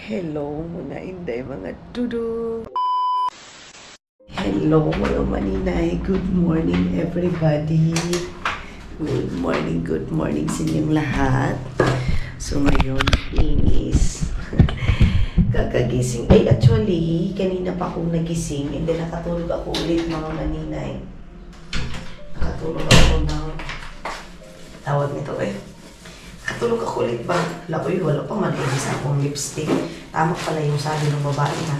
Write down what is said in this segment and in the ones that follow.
Hello mga inday, mga dudo. Hello mga maninay. Good morning everybody. Good morning sa inyong lahat. So ngayon is kakagising. Ay actually, kanina pa akong nagising and then nakatulog ako ulit mga maninay. Nakatulog ako ng tawag nito Katulog ako ulit ba? Wala pa malinis akong lipstick. Tama pala yung sabi ng babae na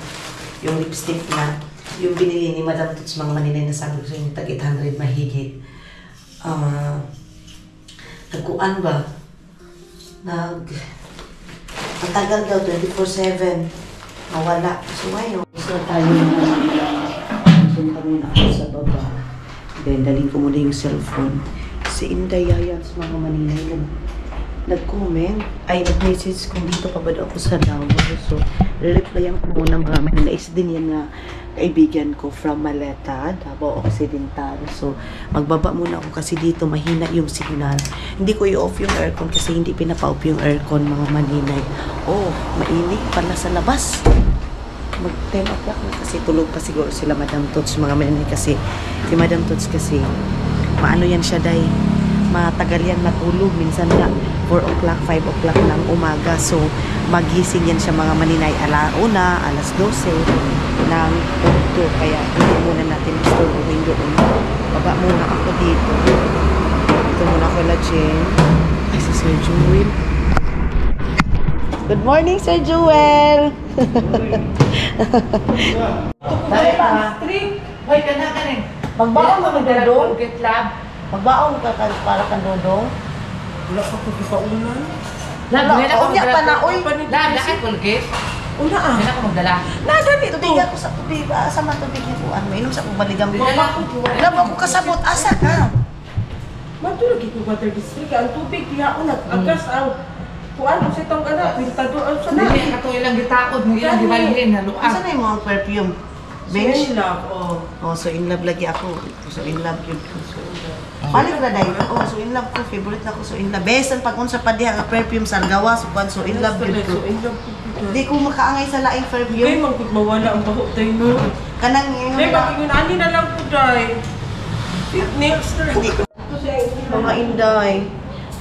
yung lipstick na yung binili ni Madam Tuts mga maninay na sabi ko yung tag 800 mahigit. Nagkuan ba? Matagal daw 24/7. Mawala. So ngayon, gusto tayo punta muna ako sa baba. Then daling ko muna yung cellphone. Si Inday Yayats mga maninay nag-comment, nag-message kung dito pa ba ako sa Davao. So, replyan ko muna mga manais din yan na kaibigan ko from Maleta, Davao Occidental. So, magbaba muna ako kasi dito mahina yung signal. Hindi ko i-off yung aircon kasi hindi pinapa-off yung aircon mga maninay. Oh, mainit pala sa labas. Mag-10 o'clock na kasi tulog pa siguro sila Madam Tuts mga maninay kasi si Madam Tuts kasi maano yan siya day. Matagal yan matulog. Minsan nga 4 o'clock, 5 o'clock ng umaga. So, magising yan siya mga maninay alauna, alas 12 ng punto. Kaya, hindi muna natin gusto gawin doon. Baba muna ako dito. Dito muna ako la Jen. Ay, si Sir Jewel. Good morning, Sir Jewel! Dahil pa. Hoy, kana ka rin. Magbaon mo magdadong? Get lab. Magbaon ka para kang dodong? Wala ka po sa ulan. Lab, Wala, ngayon ako unya pa na, oy. Lab, lakad Colgate. Una ah. Ngayon ako magdala. Nasa dito. Tubig ako sa tubig. Asa man tubig niyo po? Mainom sa kong baligam ko. Alam ako kasabot. Asa ka? Matulog ito water district. Ang tubig kaya nag-agas ang kuan mo sa itong pintado ang sana. Hindi, katong ilang gitaod, ng ilang gibalhin, haluan. Asa na yung mga perfume? Bench love, oh. Oh, so in love lagi ako. So in love yun ko. Paling na dahil. Oh, so in love ko. Favorite na ko. So in love. Besan pag unsa pa diha nga perfume sa gawa. So kwan, so in love yun ko. So in love. Hindi ko makaangay sa laing Kaya perfume. mawala ang baho tayo no. Kanang yung Dahil makingunani na lang po dahil. Next Hindi ko. Mga inday.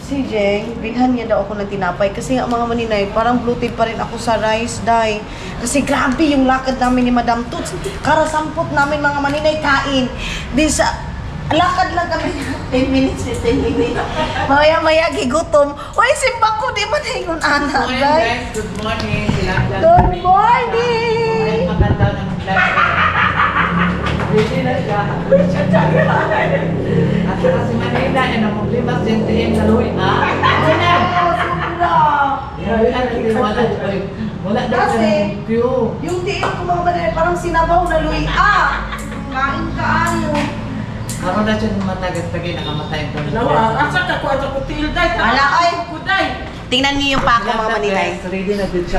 Si Jeng, bilhan niya daw ako ng tinapay kasi ang mga maninay, parang bloated pa rin ako sa rice, day. Kasi grabe yung lakad namin ni Madam Tuts. Karasampot namin mga maninay kain. Di sa lakad lang kami 10 minutes, 10 minutes. Maya-maya gigutom. Uy, simbang ko, di man hingon anak, Morning day. guys, good morning. Good morning! Ay, maganda ng vlog. Ready na siya. At saka si Manila, ang problema sa NTM sa Louie. Ano na? Wala daw Kasi, ng view. yung tiil ko mga maninay, parang sinabaw na luy. Kain kaayo. Karoon na siya ng matagas-tagay, nakamatay ko. asa ka ko ato ko til dahil. Wala, ay. Ko dahil. Tingnan niyo yung paa ko mga maninay. Ready na din siya.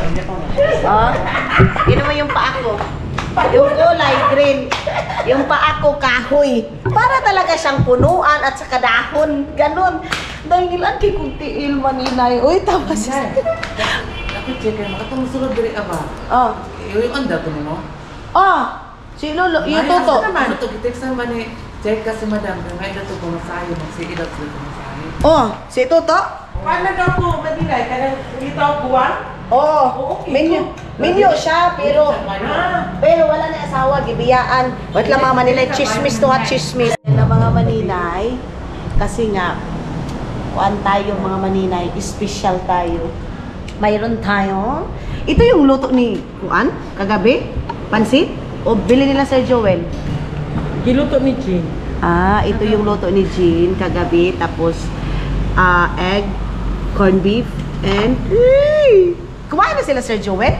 Oh, yun naman yung paa ko. Yung kulay green. Yung paa ko kahoy. Para talaga siyang punuan at saka dahon. Ganon. Dahil lagi kong tiil maninay. Uy, tama siya. Ako check kayo, makatong sulod diri ka ba? Oh. Yung onda ko mo? Oh. Si Lolo, yung toto. Ano to, kitik sa mani, check ka si madam, kaya may dato kung masayo, magsiidat sila kung masayo. Oh, si toto. Paano daw po Manila? Kanang dito buwan? Oh, minyo siya, pero wala na asawa, gibiyaan. Wait lang mga maninay, chismis to ha, chismis. Na mga maninay, kasi nga, kuan tayo mga maninay, special tayo. Mayroon tayo. Ito yung luto ni kuan, kagabi, pansit, o bili nila Sir Joel. Giluto ni Jean. Ito yung luto ni Jean kagabi, tapos egg, corned beef, and kumain na sila Sir Joel?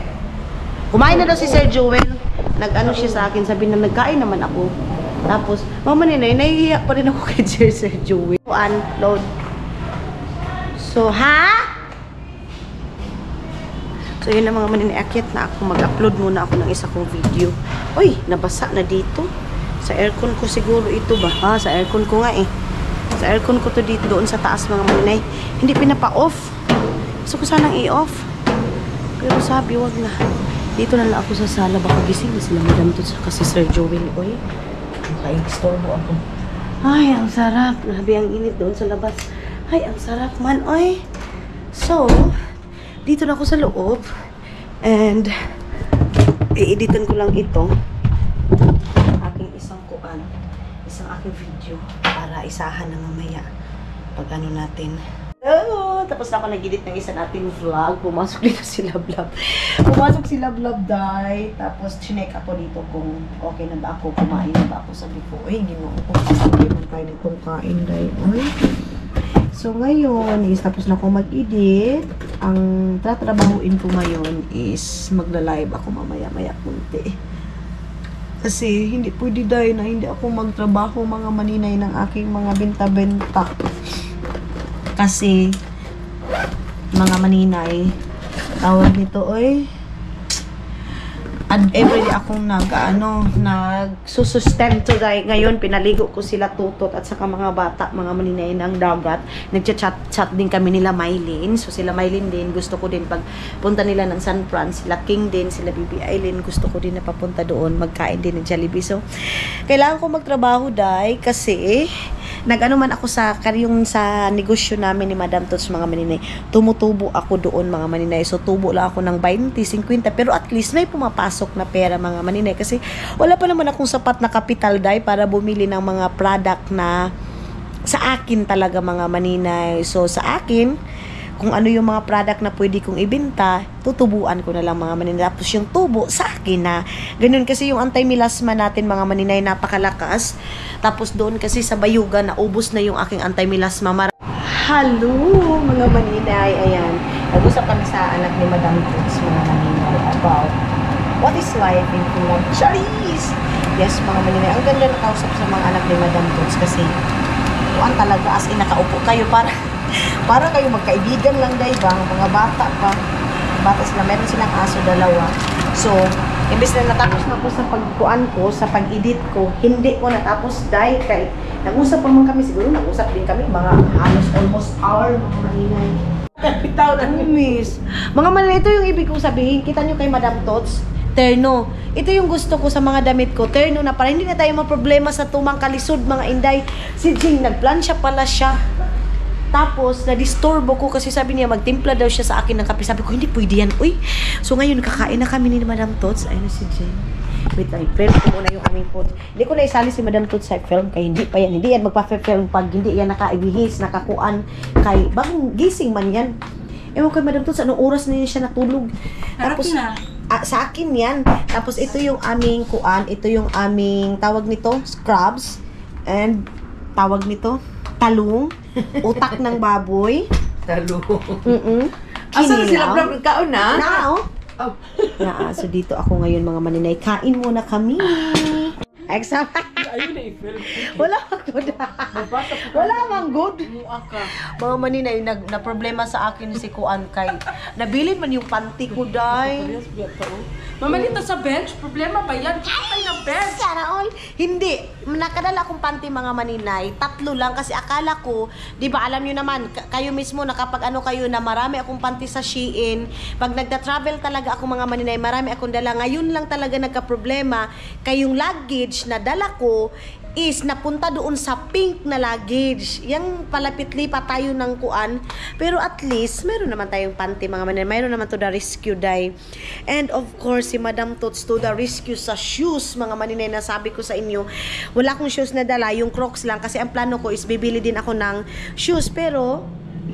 Kumain na daw si Sir Joel. Nag-ano siya sa akin, sabi na nagkain naman ako. Tapos, mama ninay, nahihiyak pa rin ako kay Sir Joel. Unload. So, So, yun na mga maniniakit na ako. Mag-upload muna ako ng isa kong video. Uy, nabasa na dito. Sa aircon ko siguro ito ba? Sa aircon ko nga eh. Sa aircon ko to dito doon sa taas mga maninay. Hindi pinapa-off. Gusto ko sanang i-off. Pero sabi, wag na. Dito na lang ako sa sala. Baka gising na sila Madam Tots kasi Sir Joel. Oy, naka-istorbo ako. Ay, ang sarap. Grabe ang init doon sa labas. Ay, ang sarap man. Oy. So, dito na ako sa loob. And, i-editan ko lang ito. Aking isang kuan. Isang aking video. Para isahan na mamaya. Pag ano natin. Oh, tapos na ako nag-edit ng isa nating vlog. Pumasok dito si Lablab. Pumasok si Lablab, day. Tapos, chinek ako dito kung okay na ba ako, kumain na ba ako. Sabi ko, ay, ginoo ko. Hindi man kain kung kain, day. Ay. So, ngayon is tapos na ako mag-edit. Ang tatrabahuin ko ngayon is magla-live ako mamaya-maya kunti. Kasi hindi pwede day na hindi ako magtrabaho mga maninay ng aking mga benta-benta. Kasi mga maninay, tawag nito, oy. And everyday akong nagsusustento dahil ngayon pinaligo ko sila Tutot at saka mga bata, mga maninay ng dagat. Nagchat-chat din kami nila Mylene. So sila Mylene din, gusto ko din pag punta nila ng San Fran, sila King din, sila Bibi Aileen, gusto ko din na papunta doon, magkain din ng Jollibee. So kailangan ko magtrabaho dahil kasi nag-ano man ako sa negosyo namin ni Madam Tots mga maninay. Tumutubo ako doon mga maninay. So tubo lang ako ng 20, 50 pero at least may pumapasok na pera mga maninay kasi wala pa naman akong sapat na kapital dai para bumili ng mga product na sa akin talaga mga maninay. So sa akin, kung ano yung mga product na pwede kong ibenta, tutubuan ko na lang mga maninay. Tapos yung tubo sa akin na. Ganun kasi yung anti-milasma natin mga maninay, napakalakas. Tapos doon kasi sa Bayugan, naubos na yung aking anti-milasma. Hello mga maninay. Ayan. Nag-usap kami sa anak ni Madam Tots mga maninay about what is life in Finland. Charis! Yes mga maninay. Ang ganda nakausap sa mga anak ni Madam Tots kasi tuan talaga as in nakaupo kayo para kayo magkaibigan lang dahil ba, mga bata pa. Bata sila, meron silang aso, dalawa. So, imbes na natapos na po sa pagkuan ko, sa pag-edit ko, hindi ko natapos dahil kay nag-usap pa man kami, siguro nag-usap din kami, mga halos almost hour, mga maninay. Bitaw na miss. Mga maninay, ito yung ibig kong sabihin. Kita nyo kay Madam Tots, terno. Ito yung gusto ko sa mga damit ko, terno na para hindi na tayo maproblema sa tumang kalisod, mga inday. Si Jing, nagplansya pala siya. Tapos, na-disturbo ko kasi sabi niya, magtimpla daw siya sa akin ng kape. Sabi ko, hindi pwede yan. Uy! So, ngayon, kakain na kami ni Madam Tots. Ayun na si Jen. Wait lang, i-film ko muna yung aming food. Hindi ko na isali si Madam Tots sa film kaya hindi pa yan. Hindi yan magpa-film pag hindi yan nakaibihis, nakakuan. Kay, bagong gising man yan. Ewan kay Madam Tots, anong oras na yun siya natulog. Tapos, sa akin yan. Tapos, ito yung aming kuan. Ito yung aming, tawag nito, scrubs. And, tawag nito, talong. Utak ng baboy. Talo. Asa sila vlog kaon na? Now. Oh. So dito ako ngayon mga maninay. Kain muna kami. Exam. Ayun na i-film. Wala mang good. Wala mang good. Mga maninay, na problema sa akin si Kuan kay nabilin man yung panty ko, day. Mamalita sa bench, problema ba yan? Patay na bench! Sana all. Hindi. Nakadala akong panty mga maninay. 3 lang kasi akala ko, di ba alam nyo naman, kayo mismo na kapag ano kayo na marami akong panty sa Shein, pag nagda-travel talaga ako mga maninay, marami akong dala. Ngayon lang talaga nagka-problema. Kayong luggage na dala ko is napunta doon sa pink na luggage. Yang palapit-lipat tayo ng kuan. Pero at least, meron naman tayong panty mga maninay. Meron naman to the rescue day. And of course, si Madam Tots to the rescue sa shoes mga maninay na sabi ko sa inyo. Wala akong shoes na dala, yung Crocs lang. Kasi ang plano ko is bibili din ako ng shoes. Pero,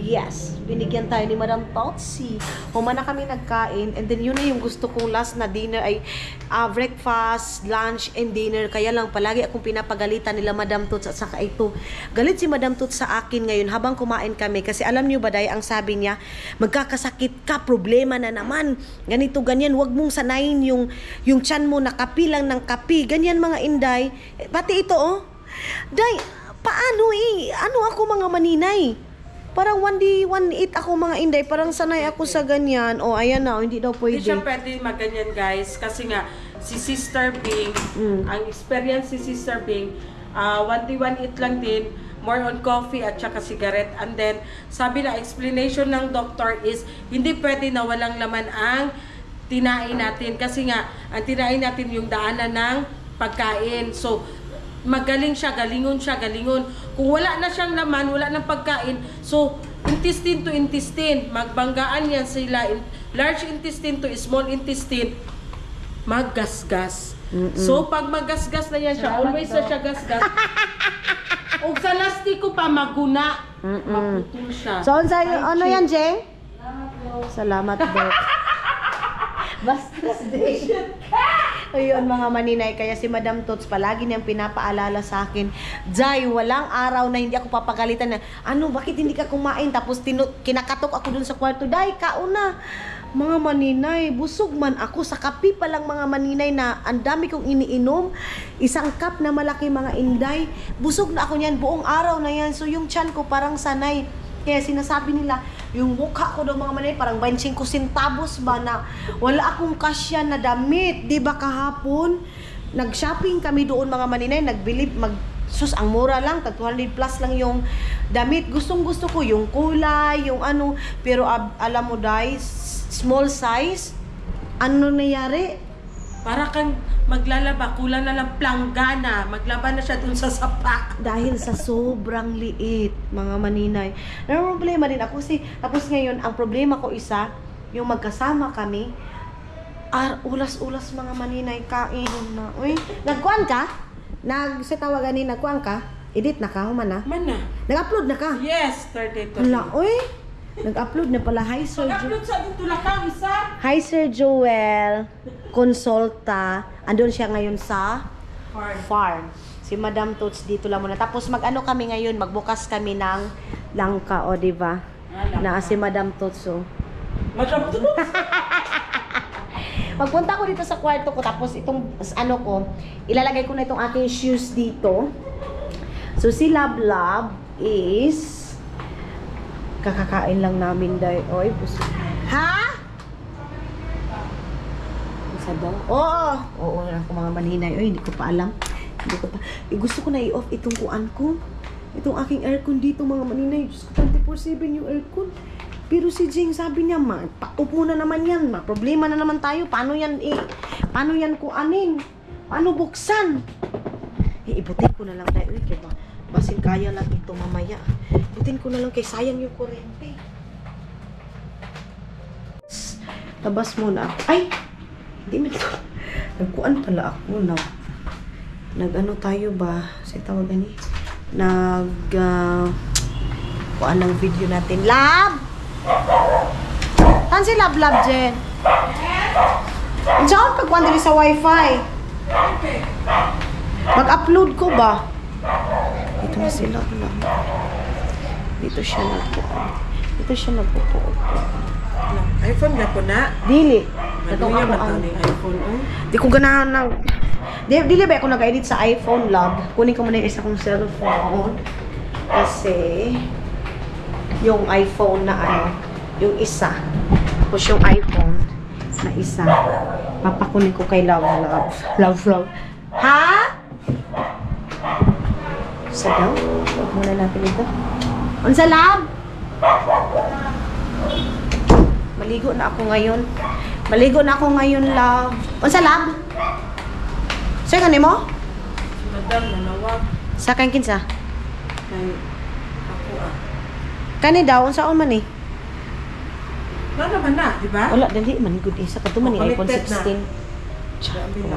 yes, binigyan tayo ni Madam Totsi. Humana kami nagkain. And then yun na yung gusto kong last na dinner ay breakfast, lunch, and dinner. Kaya lang palagi akong pinapagalitan nila Madam Tots at saka ito. Galit si Madam Tots sa akin ngayon habang kumain kami. Kasi alam niyo ba day, ang sabi niya, magkakasakit ka, problema na naman. Ganito, ganyan. Huwag mong sanayin yung tiyan mo na kapi lang ng kapi. Ganyan mga inday. Pati ito oh. Day, paano ano ako mga maninay? Parang 1D, 1-8 ako mga inday. Parang sanay ako sa ganyan. O, ayan na. Hindi daw pwede. Hindi siya pwede maganyan, guys. Kasi nga, si Sister Bing, ang experience si Sister Bing, 1D, 1-8 lang din. more on coffee at saka cigarette. And then, sabi na, explanation ng doctor is, hindi pwede na walang laman ang tinain natin. Kasi nga, ang tinain natin yung daanan ng pagkain. So, magaling siya, galingon siya, galingon. Kung wala na siyang laman, wala ng pagkain, so, intestine to intestine, magbanggaan yan sila. Large intestine to small intestine, maggasgas. So, pag maggasgas na yan siya, always na siya gasgas. O sa lastiko pa, maguna. Maputol siya. So, ano yan, Jeng? Salamat, Dok. Bastos, Dek. Ayun, mga maninay. Kaya si Madam Tots palagi niyang pinapaalala sa akin, Jai, walang araw na hindi ako papagalitan na, bakit hindi ka kumain? Tapos kinakatok ako dun sa kwarto, Dai, kauna. Mga maninay, busog man ako. Sa kape pa lang mga maninay na ang dami kong iniinom. Isang cup na malaki mga inday. Busog na ako niyan, buong araw na yan. So yung tiyan ko parang sanay. Kaya sinasabi nila, yung mukha ko daw mga maninay, parang 25 centavos ba na wala akong kasya na damit. Diba kahapon? Nag-shopping kami doon mga maninay, sus, ang mura lang, tag 200 plus lang yung damit. Gustong gusto ko yung kulay, yung ano, pero alam mo guys, small size, ano nangyari? Para kang maglalaba, kulang na lang planggana, maglaba na siya dun sa sapa. Dahil sa sobrang liit, mga maninay. Pero problema din ako kasi, tapos ngayon, ang problema ko isa, yung magkasama kami, ulas-ulas mga maninay, kain na. Uy, nagkuhan ka? Sa tawagan ni nagkuhan ka? Edit na ka, human na? Man na. Nag-upload na ka? Yes, 32. Wala, uy. Nag-upload na pala. Hi, Sir Joel. Nag-upload sa dito lang ka, isa. Hi, Sir Joel. Consulta. Andun siya ngayon sa farm. Si Madam Tots dito lang muna. Tapos mag-ano kami ngayon, magbukas kami ng langka, o diba? Na si Madam Tots, o. Madam Tots? Pagpunta ko dito sa kwarto ko, tapos itong ano ko, ilalagay ko na itong aking shoes dito. So si Lab is kakakain lang namin dahil, oy, busog. Ha? Isa daw? Oo, ako mga maninay. Oy, hindi ko pa alam. Hindi ko pa. Gusto ko na i-off itong kuan ko. Itong aking aircon dito mga maninay. Diyos ko, 24/7 yung aircon. Pero si Jing sabi niya, pa-off mo na naman yan. Problema na naman tayo. Paano yan kuanin? Paano buksan? Ibutin ko na lang dahil. Uy, kaya basin kaya lang ito mamaya. Ibutin ko na lang kay sayang yung kuryente. Labas muna ako. Ay! Hindi mo ito. Nagkuan pala ako. Nag-ano tayo ba? Sa tawagan ni? Kuan ng video natin. Lab! Saan si Lab, Jen? Diyan pagkuhan din sa wifi. Mag-upload ko ba? Dito na sila. Dito siya nagpupuot. iPhone na po na? Dili. Itong ako ang iPhone. Di ko ganahan ng... Dili ba ako nag-edit sa iPhone, Lab? Kunin ko muna yung isa kong cellphone. Kasi... yung iPhone na yung isa. Tapos yung iPhone na isa. Papakunin ko kay Love. Ha? Sa daw? Huwag muna natin ito. Unsa, Love? Maligo na ako ngayon, Love. Unsa, Love? Sa'yo ka mo? Madam, nanawag. Sa kang kinsa? Kay ako Kani daw, unsaon man eh? Wala naman na, di ba? Wala, dali man good isa. Kato man ni iPhone 16.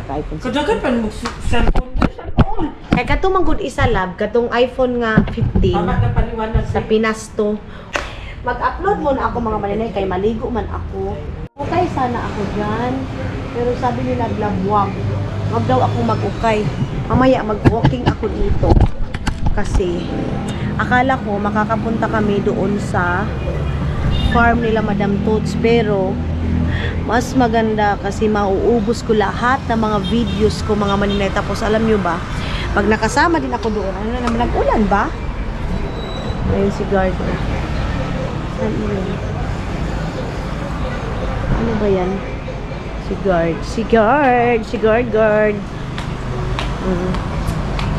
iPhone 16. Kadagan pa mo cellphone. Kaya kato man good isa, Lab. Katong iPhone nga 15. Tama na paliwanag Sa Pinas to. Mag-upload muna ako mga maninay kay maligo man ako. Okay sana ako dyan. Pero sabi nila, Lab, wag daw ako mag-ukay. Mamaya mag-walking ako dito. Kasi akala ko makakapunta kami doon sa farm nila Madam Tots, pero mas maganda kasi mauubos ko lahat ng mga videos ko mga maninay. Tapos alam nyo ba, pag nakasama din ako doon, ano na naman, nag-ulan ba? Ayun si Guard. Saan yun? Ano ba yan? Si Guard.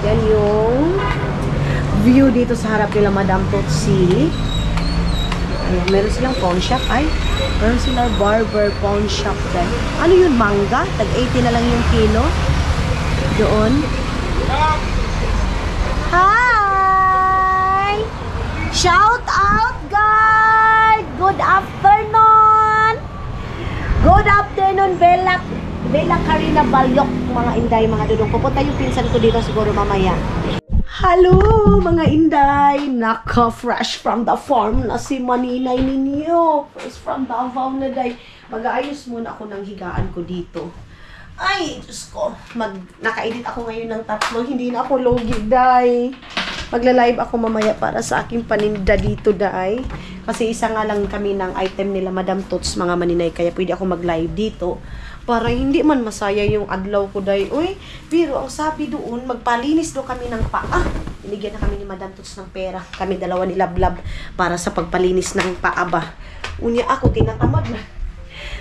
Yan yung view dito sa harap nila Madam Totsi. Ayan, meron silang pawn shop. Ay, meron silang barber pawn shop dyan. Ano yun, mangga? Tag 80 na lang yung kilo. Doon. Hi! Shout out, guys! Good afternoon! Good afternoon, Bella Karina Balyok, mga inday, mga dudong. Pupunta yung pinsan ko dito siguro mamaya. Hello, mga inday! Naka-fresh from the farm na si Maninay ninyo. Fresh from Davao na day. Mag-aayos muna ako ng higaan ko dito. Ay, Diyos ko. Naka-edit ako ngayon ng 3. Hindi na ako logi, day. Magla-live ako mamaya para sa aking paninda dito, day. Kasi isa nga lang kami ng item nila, Madam Tots, mga maninay. Kaya pwede ako mag-live dito. Para hindi man masaya yung adlaw ko, day. Uy, pero ang sabi doon, magpalinis doon kami ng paa. Binigyan na kami ni Madam Tots ng pera. Kami dalawa ni Lablab para sa pagpalinis ng paa ba. Unya ako, tinatamad na.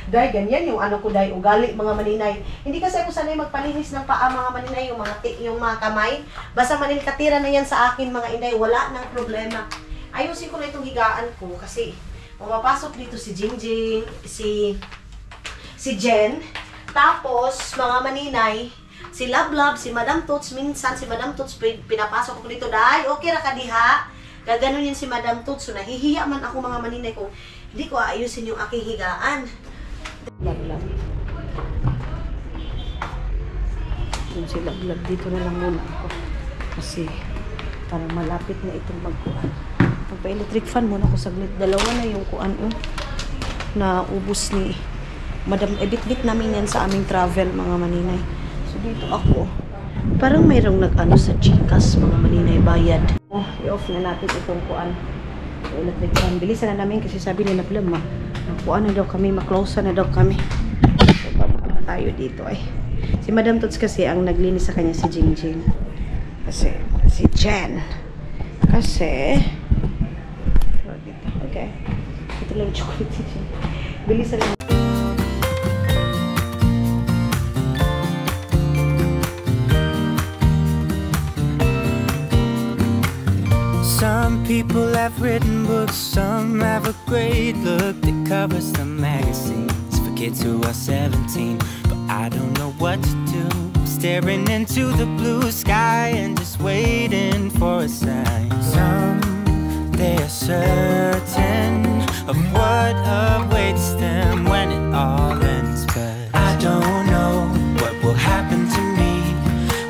Day, ganyan yung ano ko, day, ugali, mga maninay. Hindi kasi ako sanay magpalinis ng paa, mga maninay, yung mga kamay. Basta katira na yan sa akin, mga inday, wala nang problema. Ayusin ko na itong higaan ko kasi pumapasok dito si Jingjing, si Jen, tapos mga maninay, si Lablab, si Madam Tots, minsan si Madam Tots pinapasok ko dito, day, okay ra ka diha. Gaganon yun si Madam Tots, so nahihiya man ako, mga maninay, kung hindi ko ayusin yung aking higaan. Lablab. Yung si Lablab, dito na lang muna ako. Kasi parang malapit na itong magkuhan. Magpa-electric fan muna ako saglit. Dalawa na yung kuan na ubos ni Madam. Bit-bit namin yan sa aming travel, mga maninay. So dito ako. Parang mayroong nag-ano sa Gcash, mga maninay, bayad. Oh, i-off na natin itong kuan. Electric fan. Bilisan na namin kasi sabi ni Lablab, kuan na daw kami, maklose na daw kami. So, bababa tayo dito ay. Si Madam Tots kasi ang naglinis sa kanya si Jingjing. Kasi, si Jen. Kasi, okay. Ito lang yung chocolate si Jen. Bilisan na. Some people have written books, some have a great look that covers the magazines for kids who are 17. But I don't know what to do, staring into the blue sky and just waiting for a sign. Some, they are certain of what awaits them when it all ends. But I don't know what will happen to me.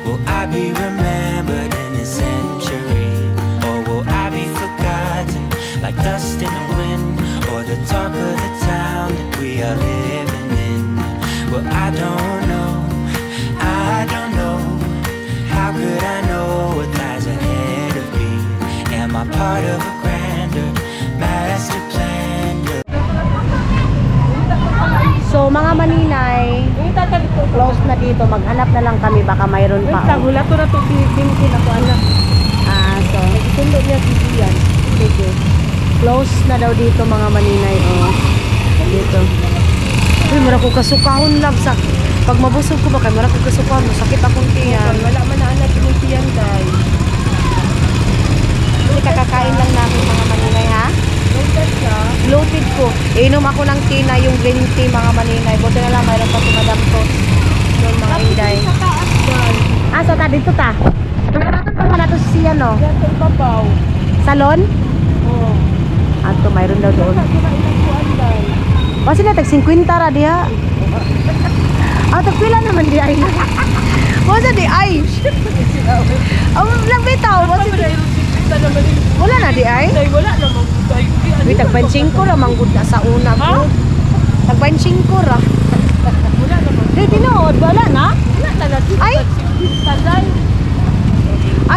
Will I be remembered in a century? Like dust in the wind, or the talk of the town that we are living in. Well, I don't know, how could I know what lies ahead of me? Am I part of a grander master plan? So mga maninay, close na dito, maghanap na lang kami, baka mayroon pa. Wala to na to tingin ako anak. So Itundo niya diyan. sige. Close na daw dito, mga maninay. Oh. Dito. Uy, mara ko kasukahon lang sa pag mabusog ko ba kay mara ko kasukahon, masakit akong tiyan. Wala man na anak yung tiyan, day. Hindi kakakain lang namin, mga maninay, ha? Loaded siya. Loaded ko. Inom ako ng tea na yung green tea, mga maninay. Buti na lang mayroon pa si Madam Tots. Yung mga inday. Sa taas, day. So ta dito ta. Tumaratot pa nga nato siya, no? Diyan sa ibabaw. Salon? Oo. Ato, mayroon daw doon. Kasi na, tag 50 ra diha. Tag pila naman di ay. Masa di ay? Ang lang bitaw. Wala na di ay? Wala naman. Wait, tag 25 ra manggod na sa una ko. Tag 25 ra. Wala naman. Di tinuod, wala na? Wala talaga. Ay! Taday.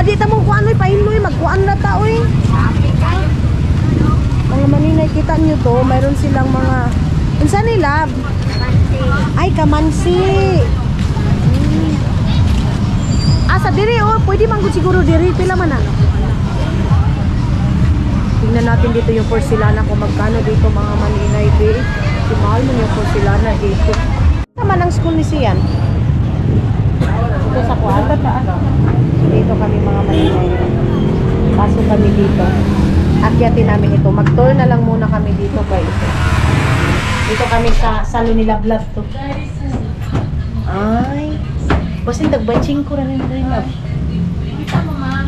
Di ta mo kuan oy, pahinloy, magkuan na ta oy. Mga maninay, kita nyo to, mayroon silang mga, unsa nila? Ay, kamansi. Sa diri, oh, pwede manggod siguro diri, pila man ano. Tingnan natin dito yung porcelana, kung magkano dito, mga maninay, di. Si mahal man yung porcelana dito. Tama ng school ni Sian. Ito sa kuwan. Dito kami, mga maninay. Pasok kami dito. Akyatin namin ito. Mag-tour na lang muna kami dito guys. Dito kami sa salon nila vlog to. Ay. Basta tagbanching ko rin rin love. Kita mo, ma'am.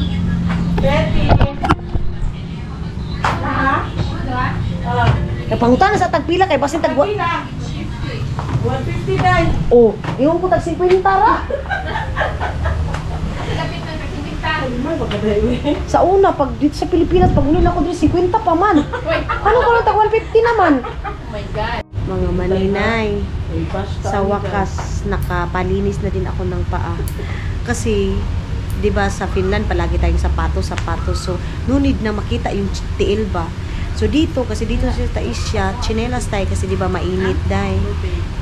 Betty. Napangutan na sa tagpila kay basta tagwa. 150 dai. Oh, iyon ko tag 50 ra. Sa una, pag dito sa Pilipinas, pag unin ako dito, 50 pa man. Ano ko lang, tag 150 naman. Oh my God. Mga maninay, sa wakas, nakapalinis na din ako ng paa. Kasi, di ba sa Finland, palagi tayong sapatos. So, no need na makita yung tiil ba. So, dito, kasi dito sa Taisya, chinelas tayo kasi di ba mainit dahil.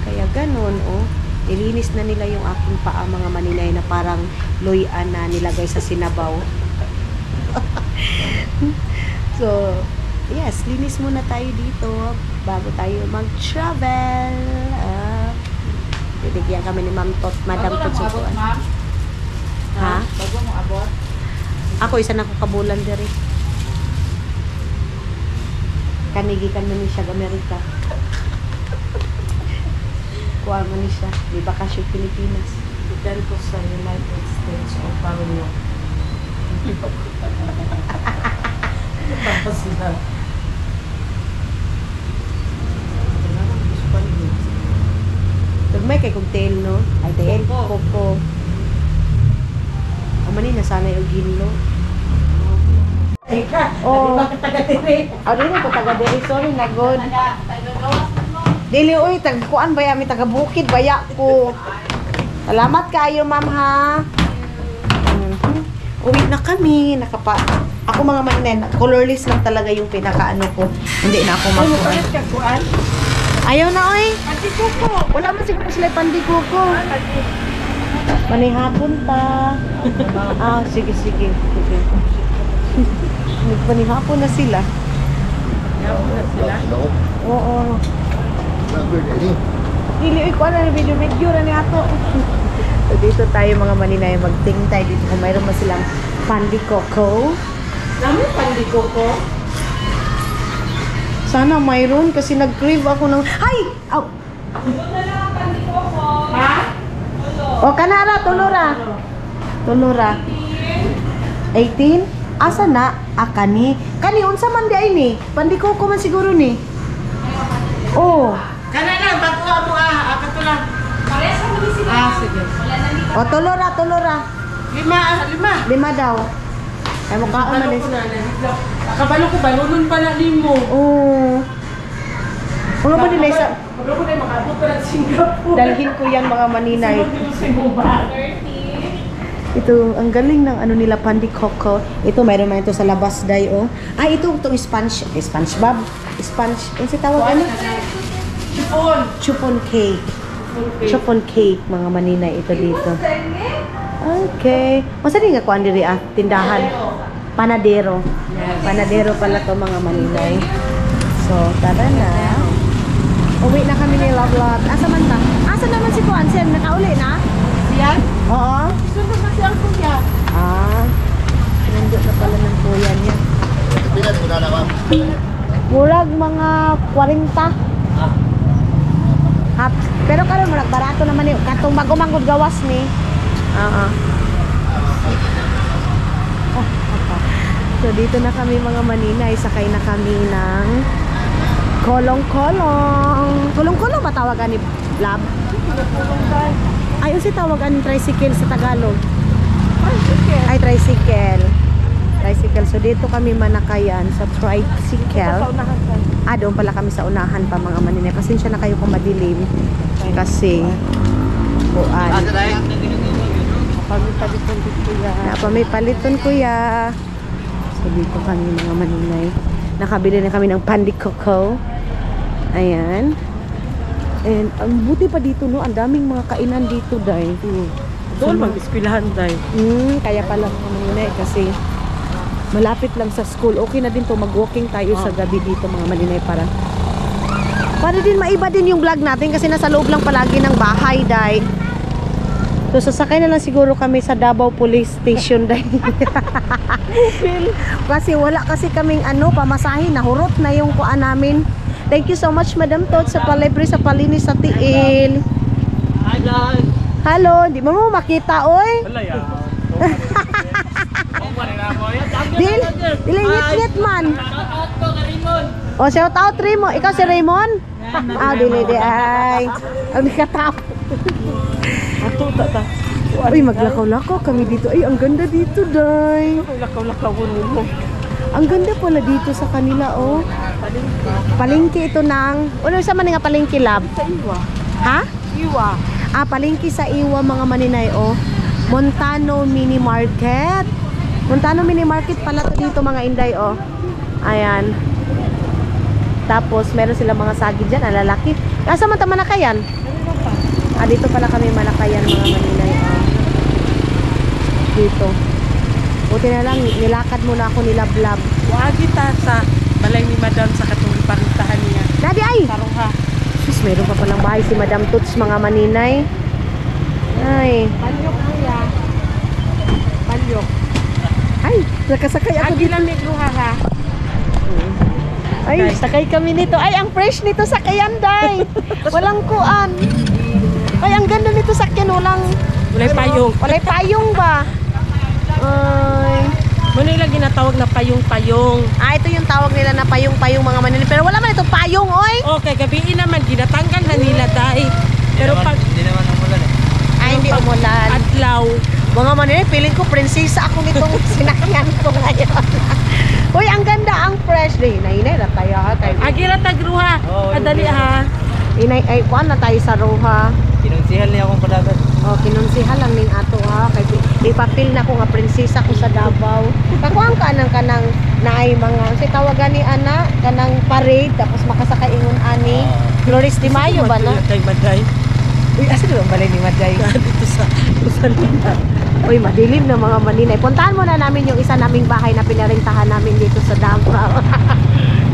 Kaya ganun, oh. Nilinis na nila yung aking paa, mga maninay, na parang loyan na nilagay sa sinabaw. So, yes, linis muna tayo dito bago tayo mag-travel. Bibigyan kami ni Ma'am Tot, Madam Tot Sukuan. Ha? Bago mo abot? Ako, isa na ko kabulan diri. Kanigikan na ni siya Amerika. Kuha man ni siya. Di ba kasyo Pilipinas? Ikan ko sa United States of America. Tapos na. Tagmay kay cocktail, no? Ay, tail. Coco. Amani, nasanay o ginlo. Oh. taga-tiri. Ano yun po, taga-diri. Sorry, nagod. Dili, uy, kuan baya, may taga-bukid, baya ko. Salamat kayo, ma'am, ha? Uwi na kami. Ako mga manin, colorless lang talaga yung pinaka-ano ko. Hindi na ako magkuhan. Ayaw na, uy. Pandikuko. Wala man siguro sila pandikuko. Manihapon ta. Sige. Manihapon na sila. Oo. Dili, uy, kuha na video ra ni ato. So, dito tayo mga maninay, magtingin tayo dito kung mayroon ba silang pandikoko. Dami pandikuko. Sana mayroon kasi nag-crave ako ng... Ay! Aw! Ha? O, kanara, tulura. 18? Asa na? Kani. Kani, unsa man di ay ni? Pandikoko man siguro ni. Oh. Kanana, bago mo kato lang. Parehas kami ni sila. Sige. O, tulura. 5. 5 daw. Ay, mukha man din. Kabalo ko, balunon pala nimo. Oo. Mga ba nila isa? Kabalo ko na makabot pa ng Singapore. Dalhin ko yan mga maninay. Ito, ang galing ng ano nila, pandikoko. Ito, mayroon man ito sa labas, day, oh. Itong SpongeBob. Ano si tawag, ano? Chupon cake. Chupon cake, mga maninay, ito dito. Okay. Masa din nga kuan diri tindahan? Panadero. Panadero pala to mga maninay. So, tara na. Uwi na kami ni Love. Asa man ta? Asa naman si Kuan? Sen, nakauli na? Yan? Oo. Gusto na si ang kuya. Nandun na pala ng kuya niya. Murag mga 40. Hap. Pero karon murag barato naman yun. Katong magumangod gawas ni. So dito na kami mga maninay, sakay na kami ng kolong-kolong. Kolong-kolong ba tawagan ni Lab? Ayun si tawagan ni tricycle sa Tagalog. Ay, tricycle. So dito kami manakayan sa tricycle. Doon pala kami sa unahan pa mga maninay. Pasensya na kayo kung madilim. Kasi buwan. May paliton kuya. So dito kami mga maninay. Nakabili na kami ng pandikoko. Ayan. And ang buti pa dito, no, ang daming mga kainan dito dahil. Doon mag-eskwelahan tayo. Kaya pala mga maninay kasi malapit lang sa school. Okay na din to, mag-walking tayo sa gabi dito mga maninay para din maiba din yung vlog natin kasi nasa loob lang palagi ng bahay dahil. So sasakay na lang siguro kami sa Davao Police Station dahil kasi wala kasi kaming pamasahe, nahurot na yung kuan namin. Thank you so much Madam Tot sa palibre sa palinis sa tiil. Hello, di mo makita oy. Dilingit man. O shout out Raymond. Ikaw si Raymond? Dili di ay. Ang nakatap. Uy, maglakaw-lakaw kami dito. Ay, ang ganda dito, day. Lakaw-lakaw mo. Ang ganda pala dito sa kanila, oh. Palengke ito ng... Ano sa man nga palengke, lab? Sa Iwa. Ha? Iwa. Palengke sa Iwa, mga maninay, oh. Montano Mini Market. Montano Mini Market pala to dito, mga inday, oh. Ayan. Tapos, meron silang mga sagid dyan, ang lalaki. Nasa Manakayan? Dito pala kami Manakayan, mga maninay, oh. Dito. Buti na lang, nilakad muna ako nilablab. Wagi ta sa balay ni Madam sa katong iparintahan niya. Daddy, ay! Karuha. Sus, meron pa palang bahay si Madam Toots, mga maninay. Ay. Palyok kuya. Palyok. Ay, nakasakay ako Agi dito. lang ni Gruha ha. Ay, sakay kami nito. Ay, ang fresh nito sakyan, day. Walang kuan. Ay, ang ganda nito sakyan. Walay payong. Walay payong ba? Ay. Muna ilang ginatawag na payong-payong. Ito yung tawag nila na payong-payong, mga maninay. Pero wala man ito payong, oy. Okay, gabiin naman, ginatanggal na nila dahil. Pero pag Hindi naman umulan eh. Ay, hindi umulan. adlaw, Mga maninay, feeling ko prinsesa ako nitong sinakyan ko ngayon. Uy, ang ganda, ang fresh. Hinay-hinay na tayo, ha? agira tagruha. Adali ha. Ay, kuan na tayo sa Roha. Kinunsihan niya akong padagat. Kinunsihan lang ning ato, ha? Kay ipapil na ko nga prinsesa ko sa Davao. Kakuang kanang naay mga, si tawagan ni Ana, kanang parade, tapos makasakay ingon ani. Flores de Mayo ba na? Kay Maday. Uy, asa ba balay ni Maday? Dito sa Usalina. Uy, madilim na mga maninay. Puntahan muna namin yung isa naming bahay na pinarintahan namin dito sa Davao.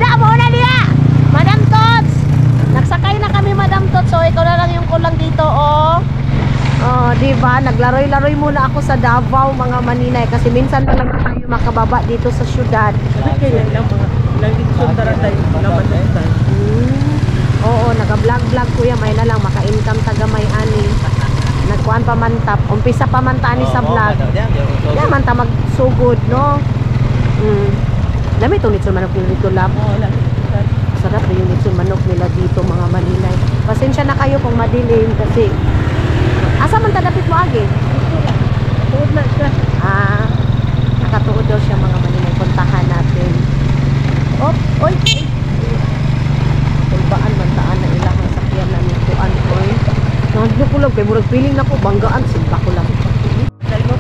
Davao na niya! Madam Tots! Nagsakay na kami, Madam Tots. So, ikaw na lang yung kulang dito, oh. Oh, diba? Naglaroy-laroy muna ako sa Davao, mga maninay. Kasi minsan pa lang tayo makababa dito sa syudad. Kailan lang mga nagdito dara tayo naman tayo. Oo, naga-vlog-vlog kuya. May na lang, maka-income taga may ani. Nagkuhan pa man tap. Umpisa pa man tani sa vlog. Yan man ta magsugod, no? Dami itong nitsul manok nila dito, lab. Sarap na yung nitsul manok nila dito, mga maninay. Pasensya na kayo kung madilim kasi asa man tadapit mo agi? Tuod na siya. Nakatuod daw siya, mga maninay. Puntahan natin. Oy! Tulbaan man taan na ilahang sakyan na nituan, oy. Nandito ko lang, kay murag feeling na ko, banggaan, simpa ko lang.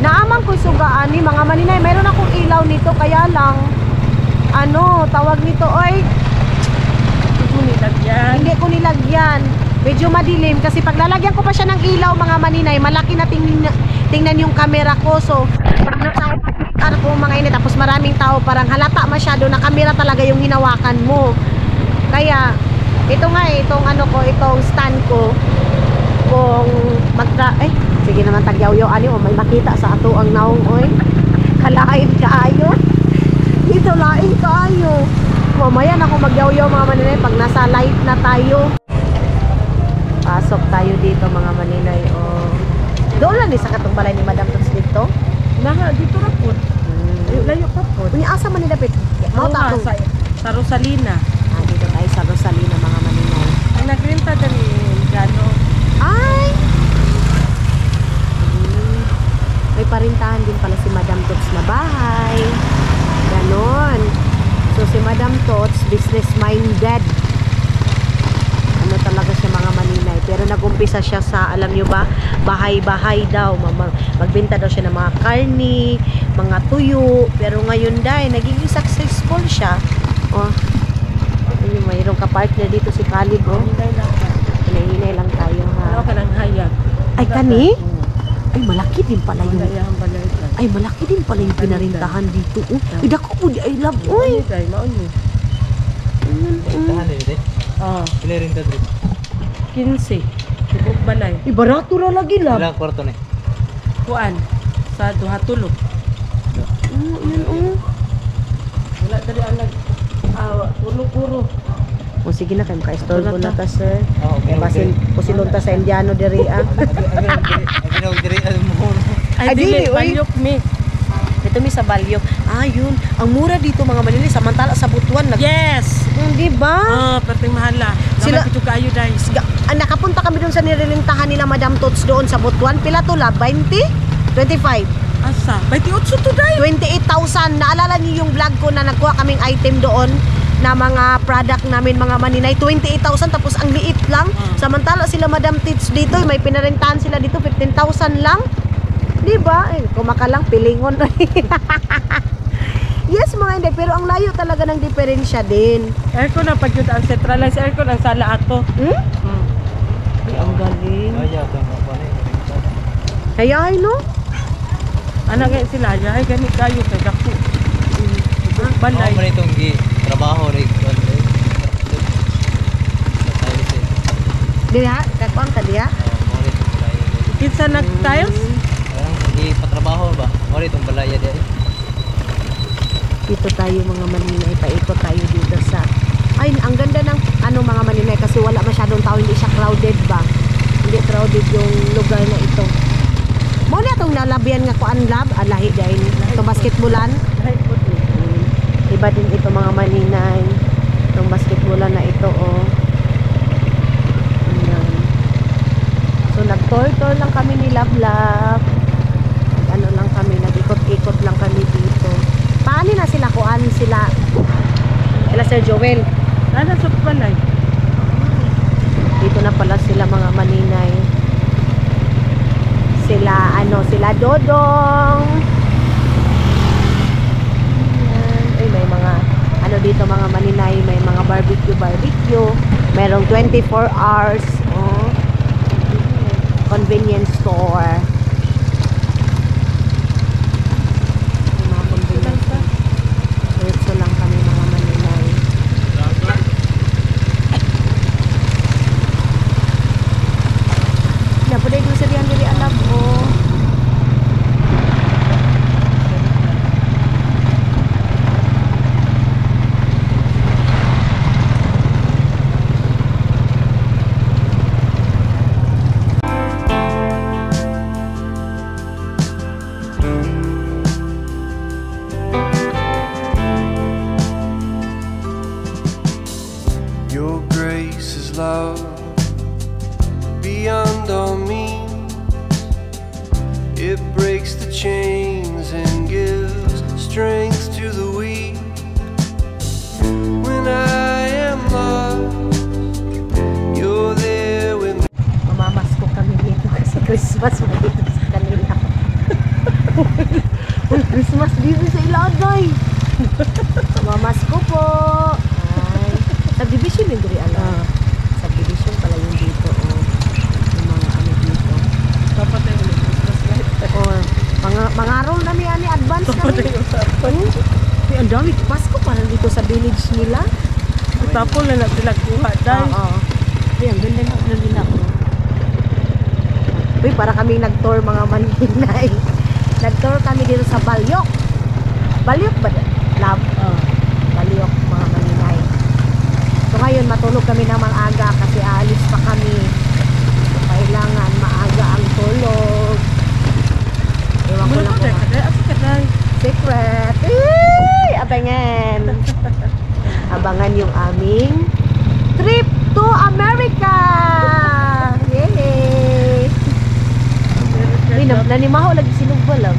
Naamang ko sugaan ni mga maninay, mayroon akong ilaw nito, kaya lang, tawag nito, oy. Hindi ko nilagyan. Medyo madilim, kasi pag lalagyan ko pa siya ng ilaw, mga maninay, malaki na tingnan yung camera ko, so, pag nakakita ko mga init, tapos maraming tao, parang halata masyado na camera talaga yung hinawakan mo. Kaya, ito nga itong stand ko, kung sige naman tagyaw-yaw may makita sa ato ang naong, oy. Kalain kaayo. Dito lain kaayo. Mamaya na ako magyaw-yaw, mga maninay, pag nasa light na tayo. Pasok tayo dito, mga maninay, oh. Doon lang sa katong balay ni Madam Tots dito. Dito ra po. Layo pa po. Unya asa man ni Dapat? Mao ta sa Rosalina. Dito tayo sa Rosalina, mga maninay. Ang nagrenta dali gano. Ay! May parintahan din pala si Madam Tots na bahay. Ganon. So si Madam Tots, business minded. Talaga siya, mga maninay. Pero nag-umpisa siya sa, alam nyo ba, bahay-bahay daw. Magbenta daw siya ng mga karni, mga tuyo. Pero ngayon dahil, nagiging successful siya. Mayroong ka-partner dito si Calib, oh. Hinahinay lang tayo, ha. Ano ka ng hayag? Ay, kani? Ay, malaki din pala yung... Ay, malaki din pala yung pinarintahan dito, oh. Ay, dako po, I love, uy. Tahan din ito. Pinarinta din. 15. Tibok balay. Barato na lagi, love. Ilang kwarto na eh? kuan sa duha tulog. Wala dali ang tulog-uro. O sige na kayo, ka-istorbo na ta, sir. Okay, Basin pusilon ta sa Indiano diri ah. Ay, Ay, dili, dili, uy. Balyok mi. Dito mi sa Balyok. Ah, yun. Ang mura dito mga Manila samantala sa Butuan Yes! Di ba? Perting mahala. Sila- Sila ito kayo dahil. Nakapunta kami doon sa nirilintahan nila Madam Tots doon sa Butuan. Pila to la? 20? 25? Asa? 28 to dahil. 28,000. Naalala niyo yung vlog ko na nagkuha kaming item doon na mga product namin mga Maninay. 28,000 tapos ang liit lang. Samantala sila Madam Tots dito, may pinarentahan sila dito 15,000 lang. Di ba? Kumaka lang pilingon. Yes, mga hindi. Pero ang layo talaga ng diferensya din. Aircon na pag yun ang centralized aircon ang sala ato. Ay, ang galing. Ay, Hayay, no? Ano nga sila? Ay, ganit kayo kay dako. Balay. Ako man itong trabaho rin. Diha? Kakuan ka diha? Kinsa nag-tiles? Patrabaho ba? Ako rin itong balaya din. Dito tayo mga Maninay. Paikot tayo dito sa... Ay, ang ganda ng mga Maninay kasi wala masyadong tao. Hindi siya crowded ba? Hindi crowded yung lugar na ito. Mo na itong nalabihan nga kuan lab. Lahi dahil itong basketballan. Iba din ito mga Maninay. Itong basketballan na ito, oh. Ayan. So, nag-tour-tour lang kami ni Love. Ano lang kami, nag-ikot-ikot lang kami dito. Paano na sila kuan sila Sir Joel? Nana sa balay. Dito na pala sila mga Maninay. Sila Dodong. Ayan. Ay, may mga dito mga Maninay, may mga barbecue. Merong 24 hours. Oh. Convenience store. Diretso lang kami mga Maninay. Napuday ko sa diyan dili alam mo. Your grace is love beyond all means. It breaks the chains and gives strength to the weak. When I am lost, you're there with me. Mamamasko kami dito kasi Christmas mo dito sa kanila. Uy, Christmas dito sa Iladay. Mamamasko po. Ay, subdivision yung diri ala. Subdivision pala yung dito. Oh. Yung mga ano dito. Dapat ay ulit. Or, mga roll na may ani advance kami. Ay, ang dami. Pasko pa dito sa village nila. Tapos na sila kuha dahil. Oo. Ay, ang ganda ng ano nila. Uy, para kami nag-tour mga Maninay. Nag-tour kami dito sa Balyok. Balyok ba? Love. Balyok mga Maninay. So ngayon matulog kami ng mga aga kasi aalis pa kami. So, kailangan maaga ang tulog. Ewan ko lang kung secret. Abangan. Abangan yung aming trip to America. Yay! Nanimaho lagi sinugba lang.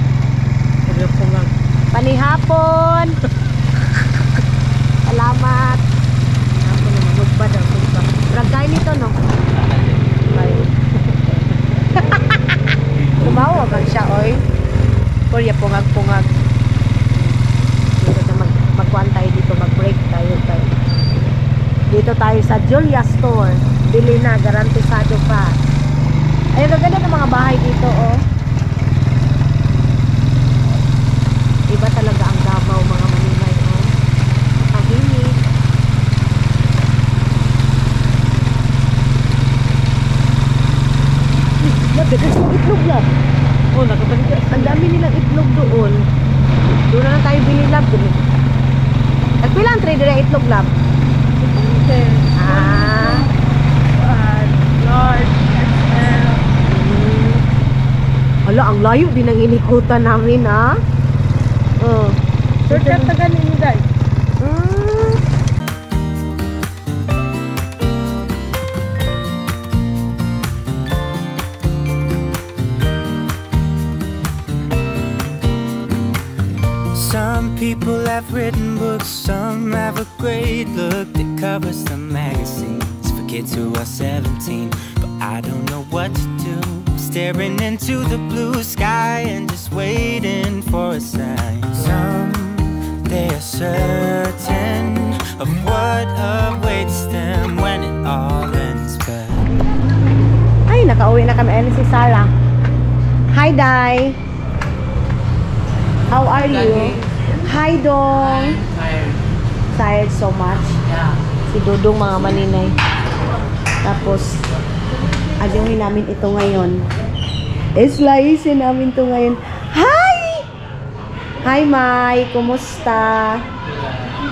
Panihapon. Salamat. Ako naman magbad ang magba. Ragay nito no. Ay. Kumawa kang siya oy. Korea pungag-pungag. Dito na magkuhan tayo dito, mag-break tayo. Dito tayo sa Julia Store. Bili na, garantisado pa. Ayun, ganda ng mga bahay dito, oh. Iba talaga ang Davao, mga Maninay, oh. Tahimik. Dagas ng itlog lab. Oh, nakabalik. Ang dami nilang itlog doon. Doon na lang tayo bili lab. Nagpilang tray dire itlog lab? Ah. Large, XL. Hala, ang layo din ang inikutan namin, ha? Oh. Sir, tagal ninyo guys. Some people have written books, some have a great look that covers the magazines for kids who are 17. But I don't know what to do, staring into the blue sky and just waiting for a sign. Some, they are certain of what awaits them when it all ends, but Ay, nakauwi na kami. Ayan si Sarah. Hi, Day. How are you? Hi, Dong. Tired. Tired so much. Yeah. Si Dudong, mga maninay. Tapos, adyongin namin ito ngayon. Slicein namin ito ngayon. Hi! Hi, Mai. Kumusta?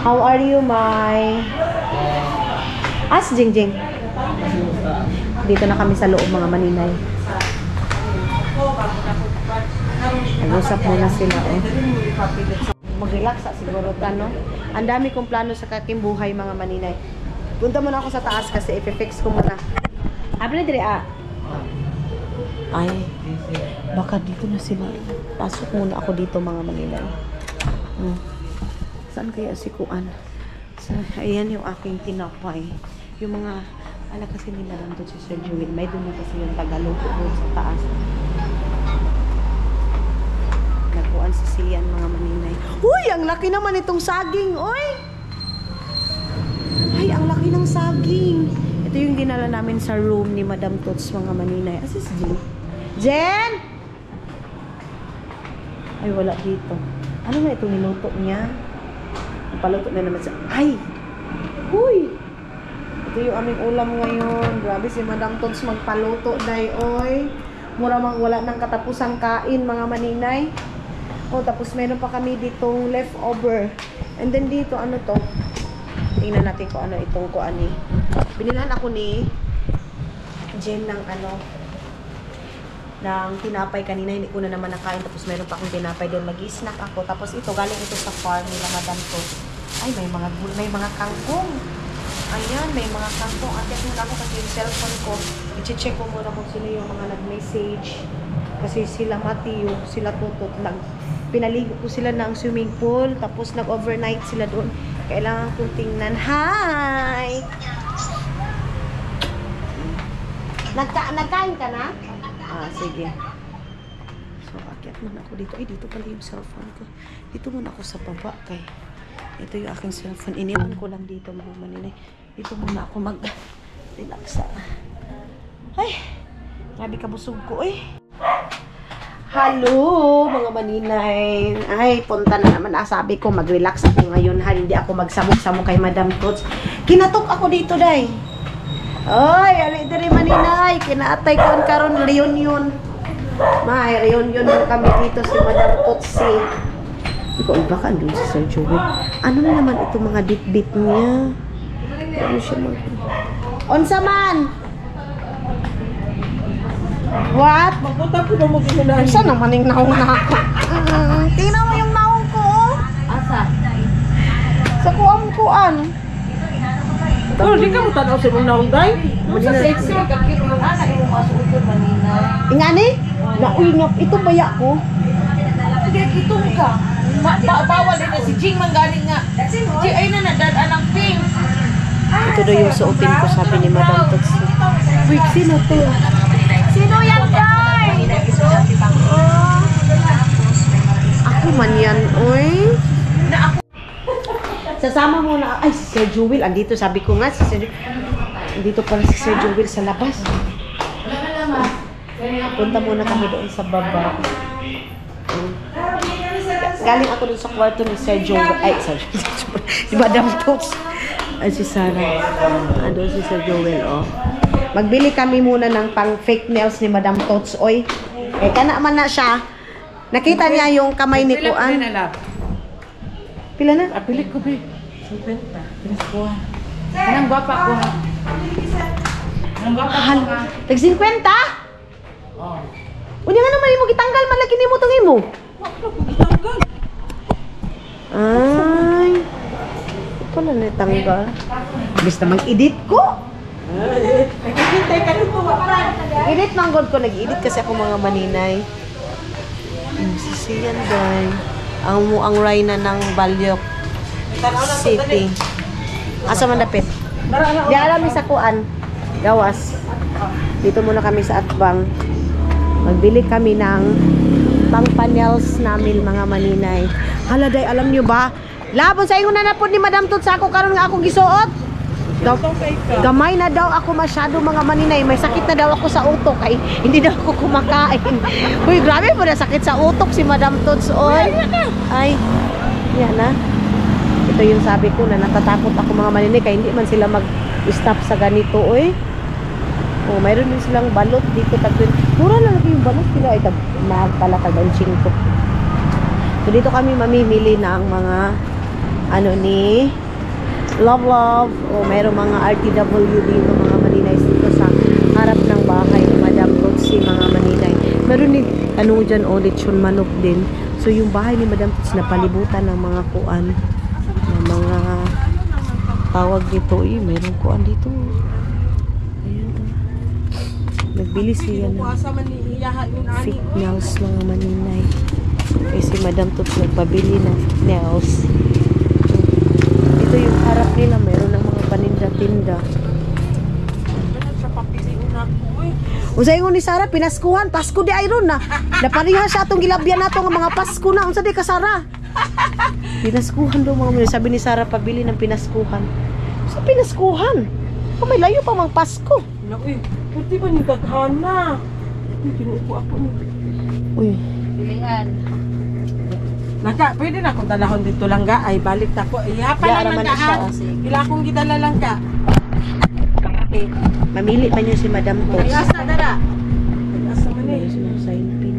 How are you, Mai? As, Jingjing. Dito na kami sa loob, mga maninay. Nag-usap muna sila, oh. Mag-relax siguro ka, no? Ang dami kong plano sa kaking buhay, mga maninay. Punta muna ako sa taas kasi i-fix ko muna. Abre dire, ah. Ay, baka dito na sila. Pasok muna ako dito, mga maninay. Saan kaya si Kuan? Ayan yung aking tinapay. Yung mga anak kasi nila nandun si Sir Jewel. May doon na kasi yung Tagalog doon sa taas. Nagkuhan si Sian, mga maninay. Uy, ang laki naman itong saging, oy! Ay, ang laki ng saging. Ito yung dinala namin sa room ni Madam Tots, mga maninay. Asis Jen? Jen! Ay, wala dito. Ano nga itong niluto niya? Paluto na naman sa... Ay! Uy! Ito yung aming ulam ngayon. Grabe si Madam Tots magpaluto, day, oy. Mura mang wala ng katapusang kain, mga maninay. Oh, tapos meron pa kami ditong leftover. And then dito, ano to? Tingnan natin kung ano itong kuan ni. Binilan ako ni Jen ng ano, ng tinapay kanina. Hindi ko na naman nakain. Tapos meron pa akong tinapay doon. Mag-snack ako. Tapos ito, galing ito sa farm nila, Madam to. Ay, may mga kangkong. Ayan, may mga kangkong. At muna ako kasi yung cellphone ko. I-check ko muna kung sino yung mga nag-message. Kasi sila Matthew, sila Tutot, pinaligo ko sila ng swimming pool, tapos nag-overnight sila doon. Kailangan kong tingnan. Hi! Nagkain ka na? Ah, sige. So, akyat muna ako dito. Ay, dito pala yung cellphone ko. Dito muna ako sa baba, kay ito yung aking cellphone. Iniwan ko lang dito, mga maninay. Dito muna ako mag-relax. Ay, grabe kabusog ko, eh. Hello, mga maninay. Ay, punta na naman. Sabi ko, mag-relax ako ngayon, ha. Hindi ako magsamok-samok kay Madam Tots. Kinatok ako dito, day. Ay, ali diri maninay. Kinaatay ko ang karon reunion. May reunion mo kami dito si Madam Tots. Ikaw, baka andun si Sir Joey. Ano na naman itong mga bit-bit niya? Ano siya mag... Onsa man! What? Magpunta ko na mag-inunahan. Saan naman yung naong na ako? Tingnan mo yung naong ko. Asa? Sa kuam-kuan. Pero di ka mo tanaw sa mong naong, day? Sa sexy, kakit mo na yung masuot manina. Ingani? Nauingap. Ito baya ko. Hindi, kitong ka. Bawal din na si Jing manggaling nga. Jing, ay na nadadaan ng pink. Ito daw yung suotin ko, sabi ni Madam Tots. Wait, sino to? Sino yan, guys? Ako man yan, oy. Sasama mo na. Ay, si Sir Jewel. Andito, sabi ko nga. Si Sir... Andito pala si Sir Jewel sa labas. Punta muna kami doon sa baba. Galing ako doon sa kwarto ni Sir Jewel. Ay, Sir Jewel. Si Madam Tots. Ay, si Sarah. Doon si Sir Jewel, oh. Magbili kami muna ng pang fake nails ni Madam Tots, oy. Eh, kana man na siya. Nakita niya yung kamay ni Kuan. Pila na? Apili ko, be. 50. Pinas ko. Anong gwapa ko? Anong gwapa ko nga? Tag 50? Oh. Unya nga naman mo gitanggal man lagi nimo tong imo. Gitanggal. Ay. Ito na natanggal. Basta mag-edit ko. Nagkikintay ka nito. Edit man god ko, nag-edit kasi ako mga maninay. Sisiyan day. Ang Rayna ng Balyok City. Asa man dapit? Di alam ni sa Kuan. Gawas. Dito muna kami sa Atbang. Magbili kami ng pang-panels namin mga maninay. Hala day, alam niyo ba? Labon sa ingon na napod ni Madam Tots ako karon nga ako gisuot. Gamay na daw ako masyado mga maninay. May sakit na daw ako sa utok ay hindi daw ako kumakain. Uy, grabe po na sakit sa utok si Madam Tots. Oy. Ay, yan na. Ito yung sabi ko na natatakot ako mga maninay kaya hindi man sila mag-stop sa ganito. Oy. Oh, mayroon din silang balot dito. Mura lang lagi yung balot. Sila ay mahal pala tag-5. So dito kami mamimili ng mga ano ni Love. O mayroong mga RTW dito mga maninay dito sa harap ng bahay ni Madam Tots si mga maninay. Meron din ano dyan o lechon manok din. So yung bahay ni Madam Tots na palibutan ng mga kuan ng mga tawag dito. Mayroong kuan dito. Ayan. Nagbili siya ng fake nails mga maninay. Kasi Madam Tots nagpabili ng nails. Ito yung harap nila, meron ng mga paninda-tinda. Unsay ingon ni Sara, pinaskuhan, Pasko di ayron na. Napariha siya atong gilabyan nato nga mga Pasko na. Unsa di ka Sara? Pinaskuhan daw mga mga. Sabi ni Sara, pabili ng pinaskuhan. Sa pinaskuhan? Oh, may layo pa mang Pasko. Uy, pwede ba niyo daghana? Pinuupo ako ni. Uy. Pilihan. Naka, pwede na akong dalahon dito lang ga. Ay, balik na ko. Iyapan Yeah, naman naman ka siya, ha. sige. Ila akong gidala lang ka. Okay. Mamili pa niyo si Madam Tots. Ayos na dara. Asa man eh. Sign pin.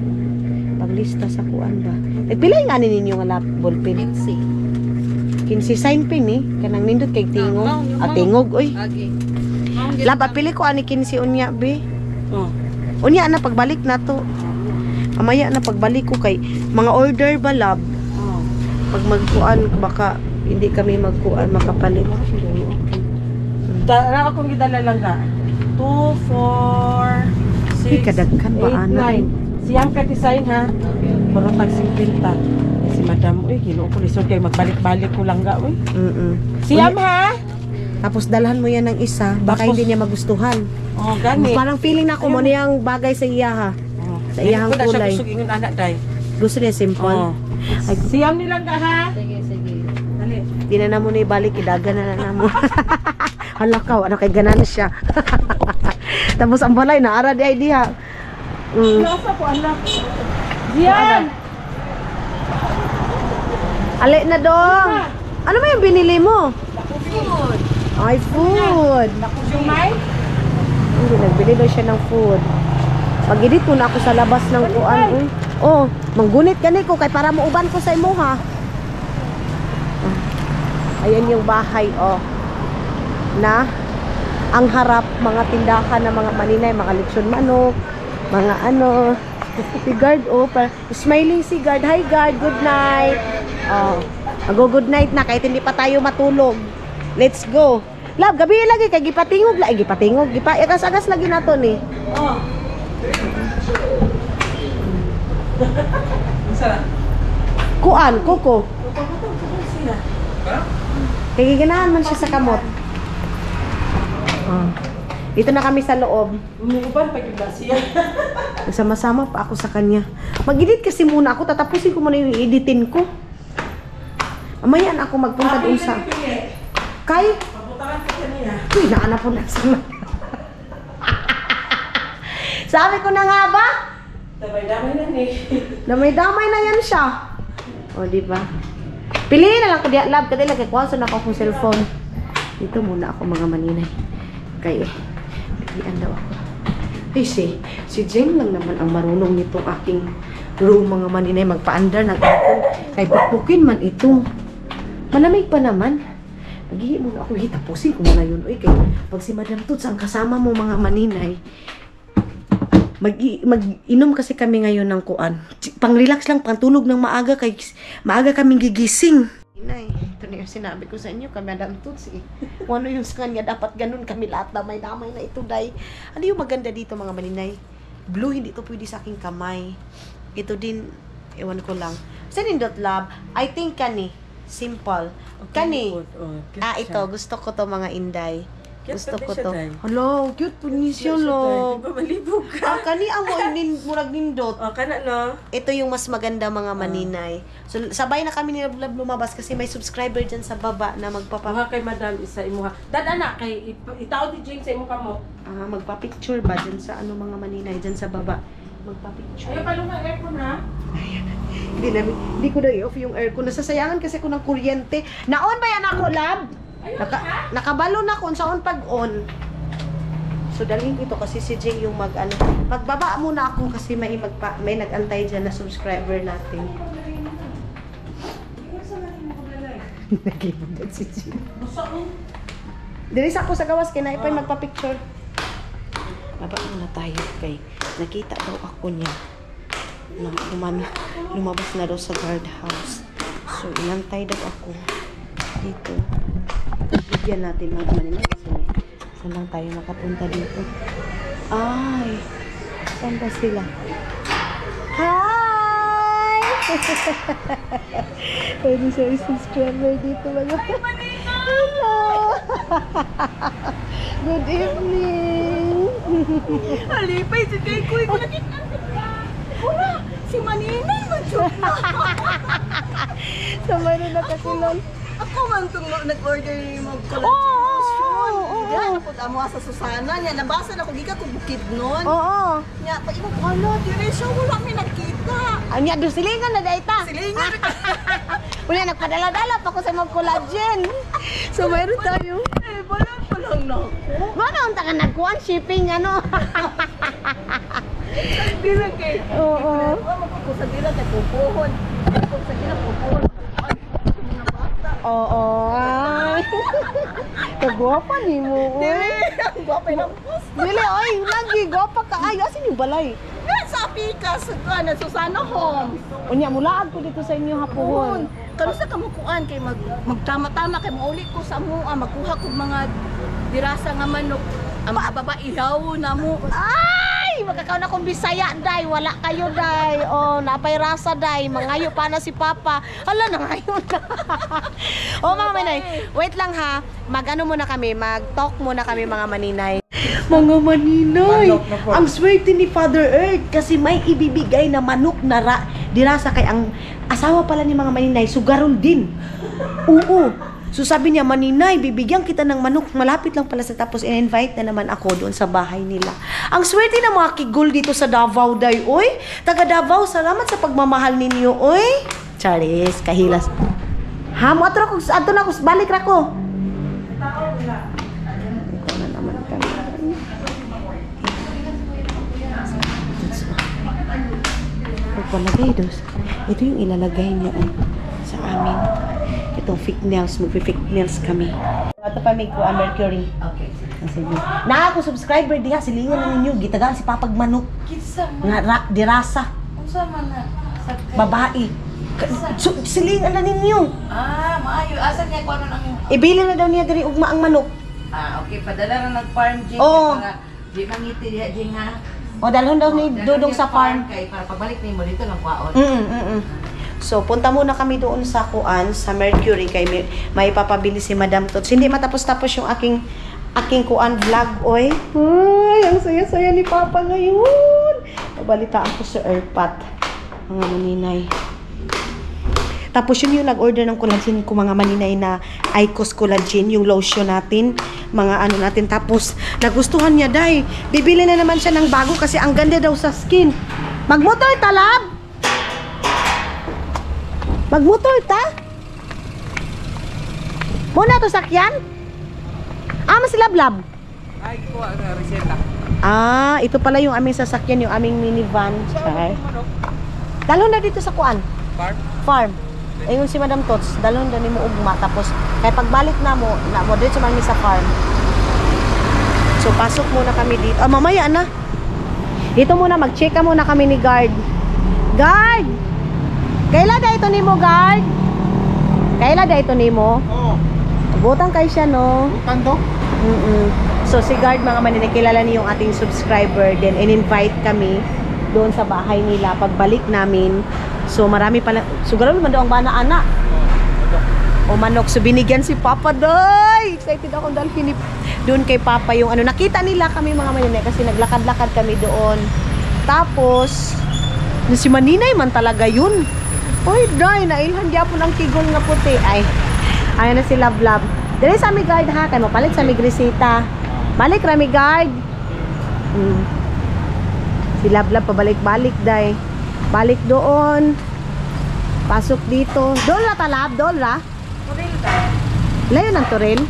Paglista sa kuan ba. Nagpilay nga ninyo nga ballpen. 15 sign pin eh. Kanang nindot kay tingog. Tingog oy. Okay. Lab apili ko ani 15 unya be. Oh. Unya na pagbalik na to. Amaya na pagbalik ko kay mga order ba lab. Oh. Pag magkuan baka hindi kami magkuan makapalit. Dara akong gidala lang ka. 2, 4, 6, Ay, kadaghan ba, 8, ana? 9. Siyang ka-design ha. Puro tag 50. Si Madam, uy, ginoo ko lisod kay magbalik-balik ko lang ga, uy. Siyam ha. Tapos dalhan mo yan ng isa, baka Tapos- hindi niya magustuhan. Oh, gani. Parang feeling na ko mo niyang bagay sa iya ha. Oh. Sa iyang Hindi ko na siya kulay. gusto ingon anak day. Gusto niya simple. Oh. Ay, Siyam nilang ka ha. Sige. Dali. di na mo na ibalik, idagan na mo. Hala ka, ano kay ganan siya. Tapos ang balay, naara di ay diha. Nasa po anak. Diyan. Ali na dong. Ano ba yung binili mo? Food. Ay, food. Sumay. Hindi, nagbili daw siya ng food. Pag-edit ko na ako sa labas ng kuan. Oh, manggunit gani ko kay para mauban ko sa imo ha. Ayan yung bahay, oh. Na ang harap, mga tindahan ng mga maninay, mga lechon manok, mga ano. Si guard, oh, smiling si guard. Hi guard, good night. Oh, mag-good night na kahit hindi pa tayo matulog. Let's go. Love, gabi lagi kay gipatingog la, gipatingog, agas-agas lagi nato ni. Oh. Sarap. Kuan, kuko. Kaya ganahan man siya sa kamot. Dito na kami sa loob. Umuuban pag iba siya. Sama-sama pa ako sa kanya. Mag-edit kasi muna ako. Tatapusin ko muna yung editin ko. Mamaya na ako magpunta doon sa... Kay? Pagbutangan ko siya niya. Uy, naana po na sa... Sabi ko na nga ba? Damay-damay na ni. Damay-damay na yan siya. O, di ba? Piliin na lang ko diya, lab. Kadila kay kwaso na ako akong cellphone. Dito muna ako mga maninay. Kaya, Iyan daw ako. Ay, si Jeng lang naman ang marunong nitong aking room, mga maninay. Magpaandar ng aircon. Kay pupukin man ito. Malamig pa naman. Naghihi muna ako. Tapusin ko na yun. Uy, kay pag si Madam Toots ang kasama mo, mga maninay, mag-inom kasi kami ngayon ng kuan. Pang-relax lang, pang-tulog ng maaga. Kay maaga kaming gigising. Inay, ito na yung sinabi ko sa inyo, kay Madam Toots eh. Kung ano yung sa kanya, dapat ganun kami lahat damay-damay na ito, day. Ano yung maganda dito, mga maninay? Blue, hindi ito pwede sa aking kamay. Ito din, ewan ko lang. Sa nindot lab, I think kani, simple. Kani, ito, gusto ko to mga inday. Gusto ko to. Hello, cute po niya siya, lo. Malibog ka. Kani ang murag nindot. Kana no? Ito yung mas maganda, mga maninay. So, sabay na kami ni Love lumabas kasi may subscriber dyan sa baba na Mga kay Madam isa imuha. Dad-anak, kay itaw di James sa imo kamo. Magpa-picture ba dyan sa mga maninay dyan sa baba? Magpa-picture. Ayaw palong ang aircon ha? Hindi ko na i-off yung aircon. Nasasayangan kasi ko ng kuryente. Na-on ba yan ako, Lab? Nakabalo na kung saan pag-on. So, dalhin ko ito kasi si Jing yung pagbaba muna ako kasi may nag-antay dyan na subscriber natin. Nag-ibig si Jing. Diris ako sa gawas, kinaipay magpa-picture. Baba muna tayo kay nakita daw ako niya na lumabas na daw sa guardhouse. So, inantay daw ako dito. Bigyan natin mga maninay kasi saan lang tayo makapunta dito. Ay, saan ba sila? Hi! Pwede siya i-subscriber dito mga. Hello! Good evening! Alipay, si Tekoy ko nakita. Wala, si Maninay mag-joke na. So, mayroon na kasilon. Ako man itong nag-order yung mag-collagen. Oo. Yan, ako damo sa Susana. Yan, nabasa na ko, di ka kung bukid nun. Oo. Yan, pa ibang wala, dire siya, wala may nagkita. Anya, doon silingan na daita. Silingan. Wala, nagpadala-dala pa ko sa mga collagen. So, mayroon tayo. Balan pa lang na ako. Ano ang taga nagkuhan? Shipping, ano? Di lang kayo. Oo. Magkukusa nila, nagpupuhon. Magkukusa nila, pupuhon. Oo. Kagwapa ni mo. Dili, ang gwapay ng post. Dili, oy, lagi, gwapa ka. Ay, asin yung balay. Yan, sa Pikas, Susana Home. Unya, mulaag ko dito sa inyo hapuhon. Kano sa kamukuan kay magtama-tama kay mauli ko sa mo, magkuha ko mga dirasa nga manok. Ang mga babaihaw na mo. Ay! Magkakaw na kong Bisaya, day. Wala kayo, day. Oh, napay rasa, day. Mangayo pa na si Papa. Hala, nangayo na. Oh, mga maninay. Wait lang, ha. Mag-ano muna kami. Mag-talk muna kami, mga maninay. Mga maninay. Ang swerte ni Father Earth kasi may ibibigay na manok na dirasa kay ang asawa pala ni mga maninay. Sugarol din. Oo. So sabi niya, Maninay, bibigyan kita ng manok. Malapit lang pala sa tapos in-invite na naman ako doon sa bahay nila. Ang swerte ng mga kigol dito sa Davao, day, oy. Taga Davao, salamat sa pagmamahal ninyo, oy. Charis, kahilas. Ha, mo atro ko, ato na ko, balik ra ko. Ito na naman kami. Pagpalagay dos. Ito yung ilalagay niya sa amin. Itong fake nails, magpi-fake nails kami. Ito pa may kuha, Mercury. Okay. Na ako subscriber diha, silingan na ninyo. Gitagaan si Papag Manok. Nga dirasa. Unsa man na? Babae. Silingan na ninyo. Maayo. Asa niya kung ano nang... Ibili na daw niya diri ugma ang manok. Okay. Padala na nag-farm, Jing. Oo. Di mangiti diha, Jing, ha? O, dalhon daw ni Dudong sa farm. Kay para pabalik ni mo dito ng kwaon. So, punta muna kami doon sa kuan, sa Mercury, kay may papabili si Madam Tots. Hindi matapos-tapos yung aking kuan vlog, oy. Ay, ang saya-saya ni Papa ngayon. Nabalita ako sa Airpat, mga maninay. Tapos yun yung nag-order ng collagen ko, mga maninay, na Icos collagen, yung lotion natin, mga ano natin. Tapos, nagustuhan niya, day. Bibili na naman siya ng bago kasi ang ganda daw sa skin. Magmotor, talab! Magmotor ta? Muna to sakyan? Mas lablab. Ay, kuha na reseta. Ah, ito pala yung aming sasakyan, yung aming minivan. Okay. Dalhon na dito sa kuan. Farm. Ayun si Madam Tots, dalhon na nimo ugma tapos kay pagbalik na mo dito man mi sa farm. So pasok muna kami dito. Ah, mamaya na. Dito muna mag-check muna kami ni guard. Guard. Kaila da ito nimo, guard? Kaila da ito nimo? Oo. Butang kay siya no. Butang do? So si guard mga maninikilala niyo yung ating subscriber, then in-invite kami doon sa bahay nila pagbalik namin. So marami pala, siguro naman daw ang bana-ana. O manok, so binigyan si Papa Day. Excited ako dahil doon kay Papa yung ano, nakita nila kami mga maninay kasi naglakad-lakad kami doon. Tapos si Maninay man talaga yun. Oy, Day, nailhan gyapon ang kigol nga puti. Ay, ayan na si Love Love. Dili sa mi guard ha, kay mapalit sa mi grisita. Balik rami guard. Si Love Love pabalik-balik, Day. Balik doon. Pasok dito. Doon la talab, doon la. Turil ka. Layo ng Turil?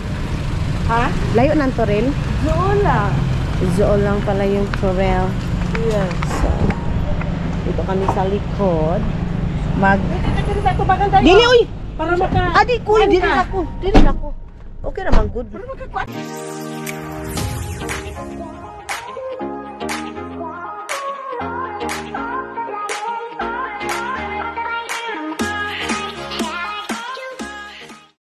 Ha? Layo ng Turil? Doon lang. Zool lang pala yung Turil. Yes. So, dito kami sa likod. Tubagan tayo. Dili, uy! Para maka... Adi, kuya, dili ako. Dili ako. Okay naman, good.